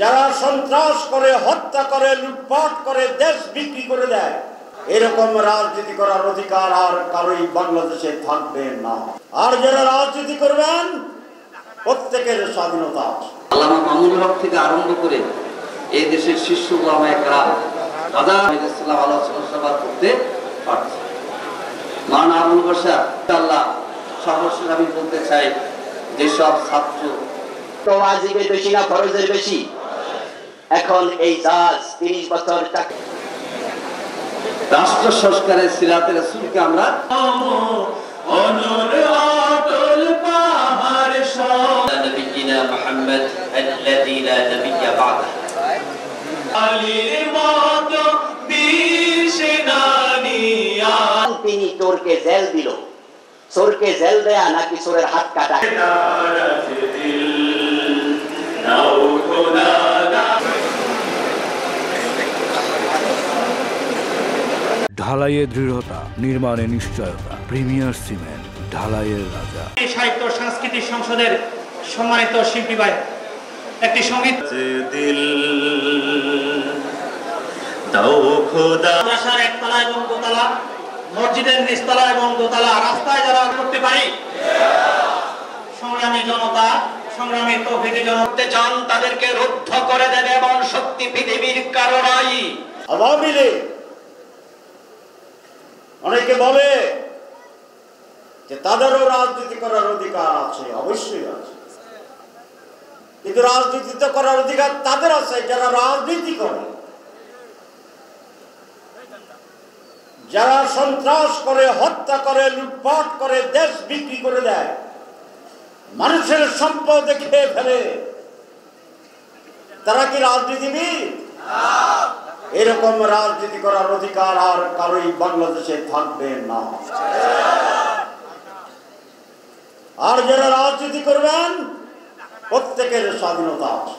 যারা সন্ত্রাস করে, হত্যা করে, লুটপাট করে, দেশ বিক্রি করে দেয়, এরকম রাজনীতি করার অধিকার আর কারোই বাংলাদেশে থাকবে না। আর যারা রাজনীতি করবেন, প্রত্যেকের স্বাধীনতা আছে। আল্লামা মামুনুল হক থেকে আরম্ভ করে এই দেশের শীর্ষ ওলামায়ে কেরাম হাজার ইসলাম আলোচনা সভা করতে পারছে। মাওলানা আবুল বাশার আল্লাহ সর্বশেষ আমি বলতে চাই, যেসব ছাত্র তো ওয়াজিবের বেশি না ফরজের বেশি? এখন এই জাজ 30 বছর রাষ্ট্র সংস্কারের সিরাতে রাসূলকে আমরা নবিয়িনা মুহাম্মদ আল্লাযী লা নবিয়্য বা'দা তিনি চোরকে জেল দিল, চোরকে জেল দেয়া নাকি চোরের হাত কাটা? ঢালাইয়ে দৃঢ়তা, নির্মাণে নিশ্চয়তা। প্রিমিয়ার সিমেন্ট, ঢালাইয়ের রাজা। সাহিত্য সাংস্কৃতিক সংসদের সম্মানিত শিল্পী ভাই, একটি সঙ্গীত মাদ্রাসার একতলা এবং দোতলা, মসজিদের নিচতলা এবং দোতলা, রাস্তায় যারা করতে পারি, সংগ্রামী জনতা, সংগ্রামী তৌহিদি জনতা চান তাদেরকে রুদ্ধ করে দেবে এবং শক্তি পৃথিবীর কারো নাই। আওয়ামী লীগ অনেকে বলে যে তাদেরও রাজনীতি করার অধিকার আছে, অবশ্যই আছে, কিন্তু রাজনীতি তো করার অধিকার তাদের আছে যারা রাজনীতি করে। যারা সন্ত্রাস করে, হত্যা করে, লুটপাট করে, দেশ বিক্রি করে দেয়, মানুষের সম্পদ খেয়ে ফেলে, তারা কি রাজনীতিবিদ? এরকম রাজনীতি করার অধিকার আর কারোই বাংলাদেশে থাকবে না। আর যারা রাজনীতি করবেন, প্রত্যেকের স্বাধীনতা আছে।